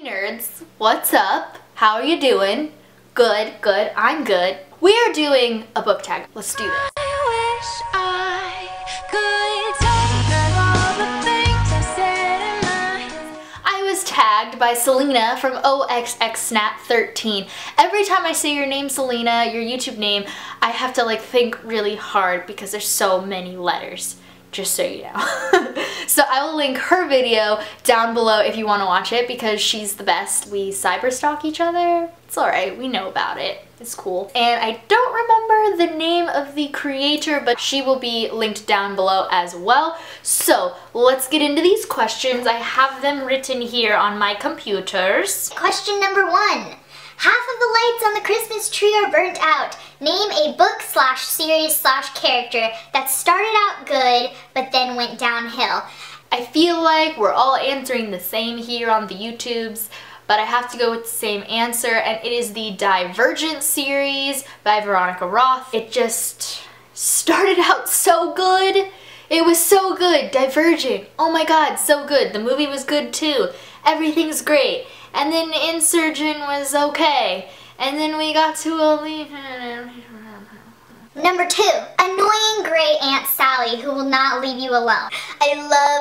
nerds, what's up? How are you doing? Good, good, I'm good. We are doing a book tag. Let's do this. I was tagged by Selena from OXXSnap13. Every time I say your name, Selena, your YouTube name, I have to think really hard because there's so many letters. Just so you know. So I will link her video down below if you want to watch it because she's the best. We cyberstalk each other. It's alright, we know about it. It's cool. And I don't remember the name of the creator, but she will be linked down below as well. So let's get into these questions. I have them written here on my computers. Question number 1. Half of the lights on the Christmas tree are burnt out. Name a book / series / character that started out good but then went downhill. I feel like we're all answering the same here on the YouTubes, but I have to go with the same answer, and it is the Divergent series by Veronica Roth. It just started out so good. It was so good. Divergent. Oh my god, so good. The movie was good too. Everything's great. And then Insurgent was okay. And then we got to Number 2. Annoying gray Aunt Sally who will not leave you alone. I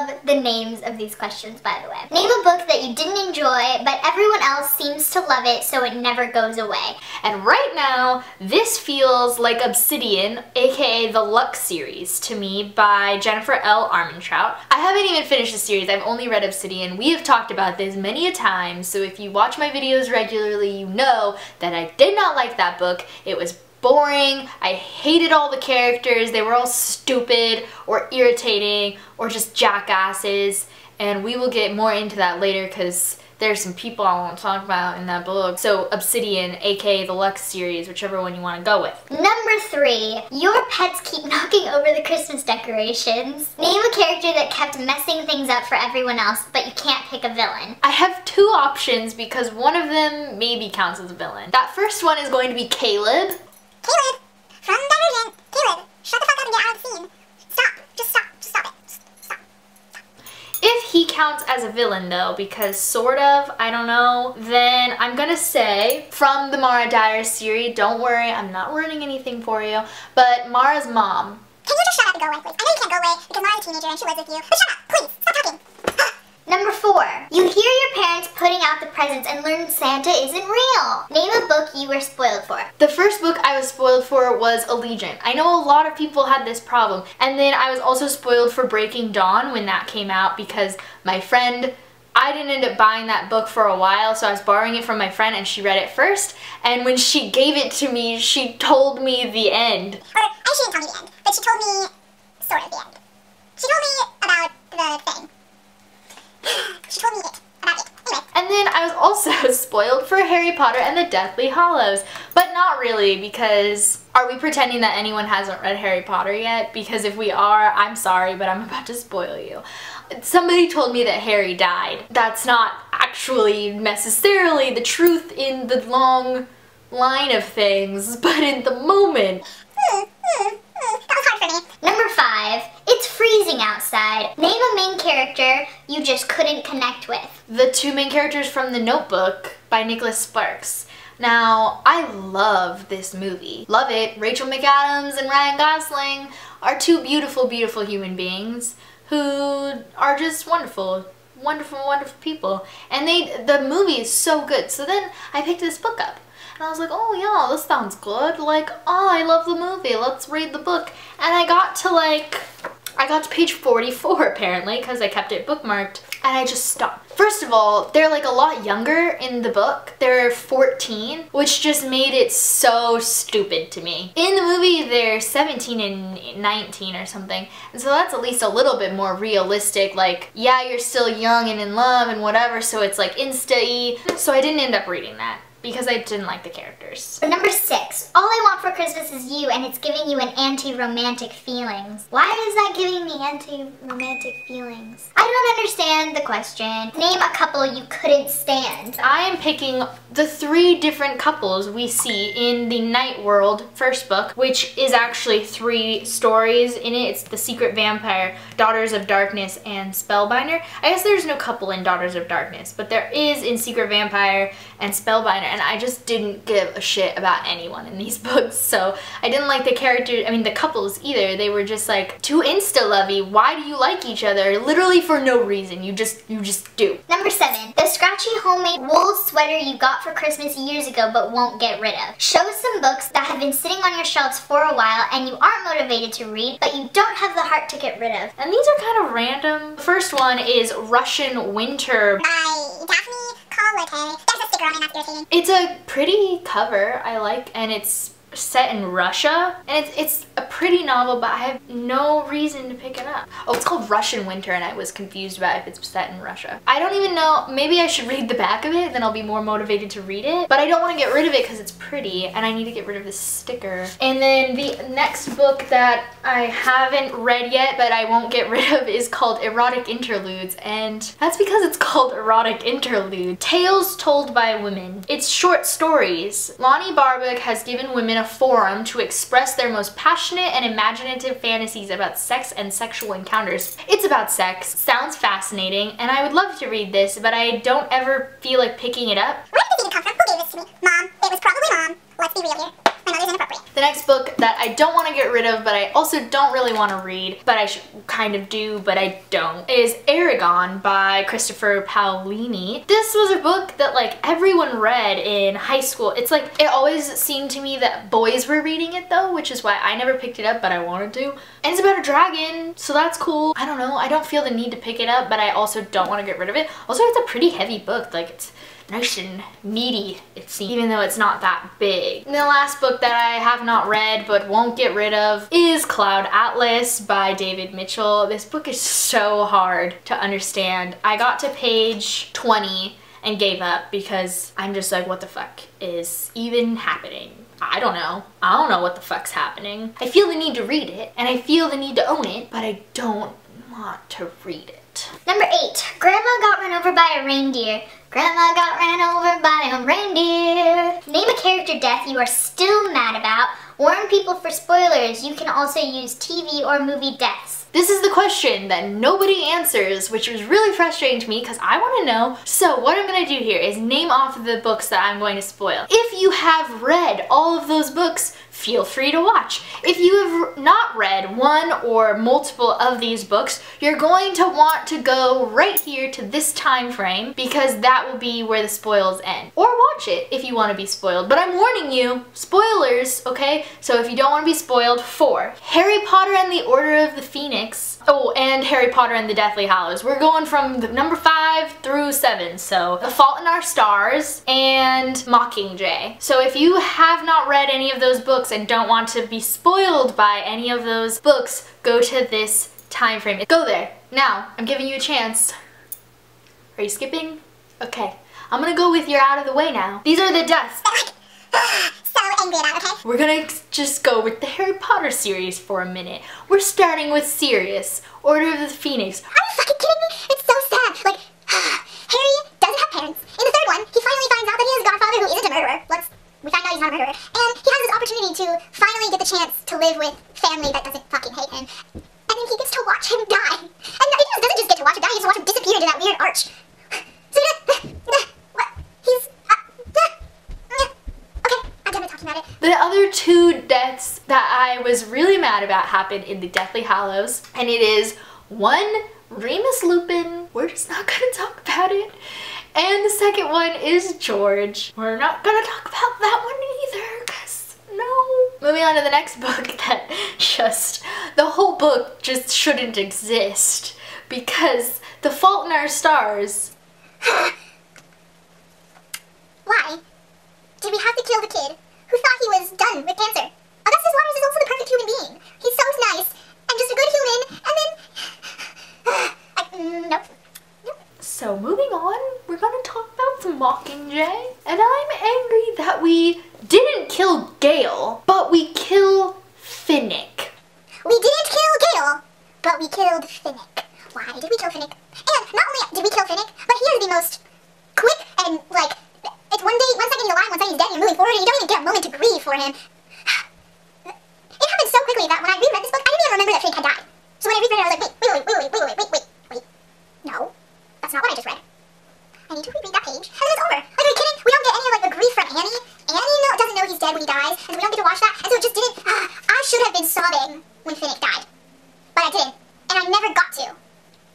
love the names of these questions, by the way. Name a book that you didn't enjoy, but everyone else seems to love it, so it never goes away. And right now, this feels like Obsidian, aka the Luck series, to me, by Jennifer L. Armentrout. I haven't even finished the series, I've only read Obsidian. We have talked about this many a time, so if you watch my videos regularly, you know that I did not like that book. It was boring. I hated all the characters. They were all stupid or irritating or just jackasses, and we will get more into that later because there's some people I want to talk about in that book. So Obsidian, aka the Lux series, whichever one you want to go with. Number 3. Your pets keep knocking over the Christmas decorations. Name a character that kept messing things up for everyone else, but you can't pick a villain. I have 2 options because one of them maybe counts as a villain. That first one is going to be Caleb. Caleb, from Divergent. Caleb, shut the fuck up and get out of the scene. Stop. Just stop. Just stop it. Stop. If he counts as a villain though, because sort of, I don't know, then I'm gonna say from the Mariah series, don't worry, I'm not ruining anything for you, but Mara's mom. Can you just shut up and go away, please? I know you can't go away because Mara's a teenager and she lives with you, but shut up, please. Stop talking. Number 4. You hear your parents putting out the presents and learn Santa isn't real. Name a book you were spoiled for. The first book I was spoiled for was Allegiant. I know a lot of people had this problem. And then I was also spoiled for Breaking Dawn when that came out because my friend, I didn't end up buying that book for a while, so I was borrowing it from my friend and she read it first. And when she gave it to me, she told me the end. Or, she didn't tell me the end, but she told me sort of the end. She told me about the thing. She told me it, about it. Anyway. And then I was also spoiled for Harry Potter and the Deathly Hallows. But not really, because are we pretending that anyone hasn't read Harry Potter yet? Because if we are, I'm sorry, but I'm about to spoil you. Somebody told me that Harry died. That's not actually necessarily the truth in the long line of things, but in the moment. That was hard for me. Number 5. It's freezing outside. Name a main character you just couldn't connect with. The 2 main characters from The Notebook by Nicholas Sparks. Now, I love this movie. Love it. Rachel McAdams and Ryan Gosling are 2 beautiful, beautiful human beings who are just wonderful. Wonderful, wonderful people. And the movie is so good. So then I picked this book up. And I was like, oh yeah, this sounds good. Like, oh, I love the movie. Let's read the book. And I got to page 44 apparently because I kept it bookmarked and I just stopped. First of all, they're like a lot younger in the book. They're 14, which just made it so stupid to me. In the movie, they're 17 and 19 or something. And so that's at least a little bit more realistic. Like, yeah, you're still young and in love and whatever, so it's like insta-y. So I didn't end up reading that because I didn't like the characters. Number 6. 6. All I Want for Christmas Is You, and it's giving you an anti-romantic feelings. Why is that giving me anti-romantic feelings? I don't understand the question. Name a couple you couldn't stand. I am picking the 3 different couples we see in the Night World first book, which is actually 3 stories in it. It's The Secret Vampire, Daughters of Darkness, and Spellbinder. I guess there's no couple in Daughters of Darkness, but there is in Secret Vampire and Spellbinder, and I just didn't give a shit about anyone in these books, so I didn't like the couples either. They were just like too insta-lovey. Why do you like each other? Literally for no reason. You just do. Number 7. The scratchy homemade wool sweater you got for Christmas years ago but won't get rid of. Show some books that have been sitting on your shelves for a while and you aren't motivated to read, but you don't have the heart to get rid of. And these are kind of random. The first one is Russian Winter by Daphne Carey. There's a sticker on it, that's irritating. It's a pretty cover, I like, and it's set in Russia, and it's a pretty novel, but I have no reason to pick it up. Oh, it's called Russian Winter, and I was confused about if it's set in Russia. I don't even know, maybe I should read the back of it, then I'll be more motivated to read it, but I don't want to get rid of it because it's pretty, and I need to get rid of this sticker. And then the next book that I haven't read yet, but I won't get rid of, is called Erotic Interludes, and that's because it's called Erotic Interlude. Tales Told by Women. It's short stories. Lonnie Barbuck has given women a forum to express their most passionate and imaginative fantasies about sex and sexual encounters. It's about sex, sounds fascinating, and I would love to read this, but I don't ever feel like picking it up. Where did the seed come from? Who gave this to me? Mom. It was probably Mom. Let's be real here. My mother's inappropriate. The next book that I don't want to get rid of, but I also don't really want to read, but I should kind of do, but I don't, is Aragon by Christopher Paolini. This was a book that like everyone read in high school. It's like, it always seemed to me that boys were reading it though, which is why I never picked it up, but I wanted to. And it's about a dragon, so that's cool. I don't know, I don't feel the need to pick it up, but I also don't want to get rid of it. Also, it's a pretty heavy book, like it's nice and meaty, it seems, even though it's not that big. And the last book that I have not read but won't get rid of is Cloud Atlas by David Mitchell. This book is so hard to understand. I got to page 20 and gave up because I'm just like, what the fuck is even happening? I don't know. I don't know what the fuck's happening. I feel the need to read it, and I feel the need to own it, but I don't want to read it. Number 8. Grandma got run over by a reindeer. Grandma got ran over by a reindeer. Name a character death you are still mad about. Warn people for spoilers. You can also use TV or movie deaths. This is the question that nobody answers, which was really frustrating to me because I want to know. So what I'm going to do here is name off the books that I'm going to spoil. If you have read all of those books, feel free to watch. If you have not read one or multiple of these books, you're going to want to go right here to this time frame because that will be where the spoils end. Or watch it if you want to be spoiled. But I'm warning you, spoilers, okay? So if you don't want to be spoiled, 4. Harry Potter and the Order of the Phoenix. Oh, and Harry Potter and the Deathly Hallows. We're going from number 5 through 7. So The Fault in Our Stars and Mockingjay. So if you have not read any of those books and don't want to be spoiled by any of those books, go to this time frame. Go there. Now, I'm giving you a chance. Are you skipping? Okay. I'm gonna go with you're out of the way now. These are the deaths. So angry about, okay? We're gonna just go with the Harry Potter series for a minute. We're starting with Sirius, Order of the Phoenix. Are you fucking kidding me? It's so sad. Like, Harry doesn't have parents. In the 3rd one, he finally finds out that he has a godfather who isn't a murderer. We find out he's not a murderer. And he has this opportunity to finally get the chance to live with family that doesn't fucking hate him. And then he gets to watch him die. And he doesn't just get to watch him die, he gets to watch him disappear into that weird arch. So what? He's... okay, I'm done with talking about it. The other 2 deaths that I was really mad about happened in the Deathly Hallows, and it is 1, Remus Lupin. We're just not gonna talk about it. And the second one is George. We're not gonna talk about that one either, cause no. Moving on to the next book that the whole book just shouldn't exist because The Fault in Our Stars. Why did we have to kill the kid who thought he was done with cancer? Augustus Waters is also the perfect human being. He's so nice and just a good human, and then... nope. So moving on, we're gonna talk about some Mockingjay. And I'm angry that we didn't kill Gale, but we kill Finnick. We didn't kill Gale, but we killed Finnick. Why did we kill Finnick? And not only did we kill Finnick, but here's the most quick and, like, it's one second he's alive, one second he's dead, and you're moving forward, and you don't even get a moment to grieve for him. It happened so quickly that when I reread this book, I didn't even remember that Finnick had died. So when I reread it, I was like, wait. No, that's not what I just read. I need to reread that page, and then it's over. Like, are you kidding? We don't get any of, like, the grief from Annie. Annie doesn't know he's dead when he dies, and we don't get to watch that, and so it just didn't, I should have been sobbing when Finnick died. But I didn't, and I never got to.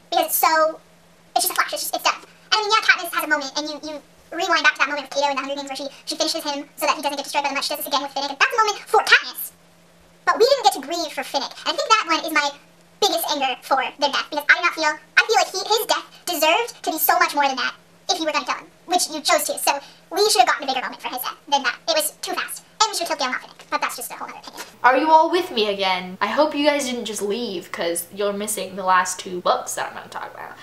Because it's just a flash, it's done. And I mean, yeah, Katniss has a moment, and you rewind back to that moment with Cato in the Hunger Games where she finishes him so that he doesn't get destroyed by the much. She does this again with Finnick, and that's a moment for Katniss. But we didn't get to grieve for Finnick, and I think that one is my biggest anger for their death, because I feel like his death deserved to be so much more than that if you were going to kill him, which you chose to, so we should have gotten a bigger moment for his death than that. It was too fast, and we should have killed Gale, not Finnick, but that's just a whole other opinion. Are you all with me again? I hope you guys didn't just leave because you're missing the last 2 books that I'm going to talk about.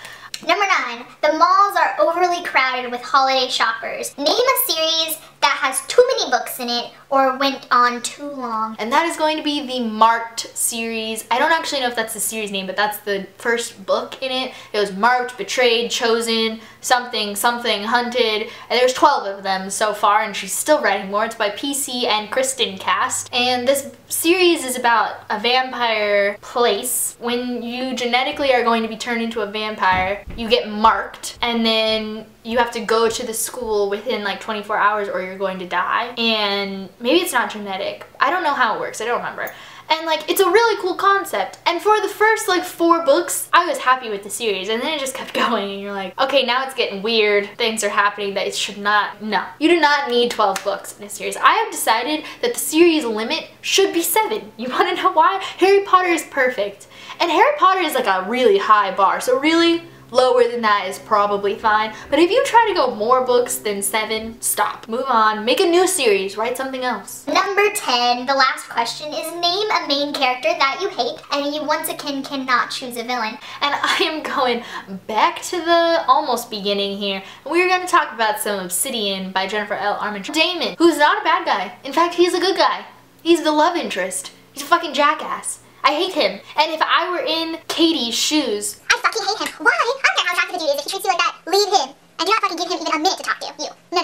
Number 9, the malls are overly crowded with holiday shoppers. Name a series that has too many books in it or went on too long. And that is going to be the Marked series. I don't actually know if that's the series name, but that's the first book in it. It was Marked, Betrayed, Chosen, something, Hunted, and there's 12 of them so far, and she's still writing more. It's by PC and Kristen Cast. And this series is about a vampire place. When you genetically are going to be turned into a vampire, you get marked, and then you have to go to the school within like 24 hours or you're going to die. And maybe it's not genetic. I don't know how it works. I don't remember. And like, it's a really cool concept. And for the first like 4 books, I was happy with the series, and then it just kept going, and you're like, okay, now it's getting weird. Things are happening that it should not. No. You do not need 12 books in a series. I have decided that the series limit should be 7. You want to know why? Harry Potter is perfect. And Harry Potter is like a really high bar, so really, lower than that is probably fine. But if you try to go more books than 7, stop. Move on. Make a new series. Write something else. Number 10, the last question is name a main character that you hate, and you once again cannot choose a villain. And I am going back to the almost beginning here. We're going to talk about some Obsidian by Jennifer L. Armentrout. Damon, who's not a bad guy. In fact, he's a good guy. He's the love interest. He's a fucking jackass. I hate him. And if I were in Katie's shoes, I fucking hate him. Why? I don't care how attractive the dude is. If he treats you like that, leave him. And do not fucking give him even a minute to talk to you. No.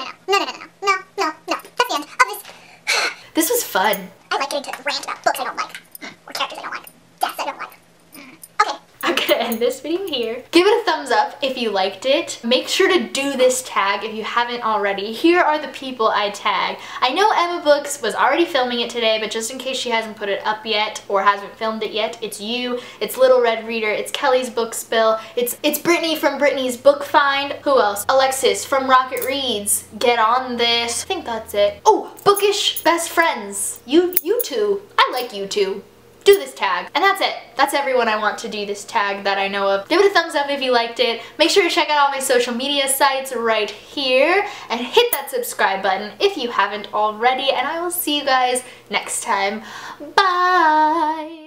That's the end of this. this was fun. I like getting to rant about books I don't like. Or characters I don't like. Deaths I don't like. Okay. I'm gonna end this video here. Give it a thumbs up if you liked it. Make sure to do this tag if you haven't already. Here are the people I tag. I know Emma Books was already filming it today, but just in case she hasn't put it up yet or hasn't filmed it yet, it's you, it's Little Red Reader, it's Kelly's Book Spill, it's Brittany from Brittany's Book Find. Who else? Alexis from Rocket Reads. Get on this. I think that's it. Oh, Bookish Best Friends. You two. I like you two. Do this tag. And that's it. That's everyone I want to do this tag that I know of. Give it a thumbs up if you liked it. Make sure to check out all my social media sites right here. And hit that subscribe button if you haven't already. And I will see you guys next time. Bye!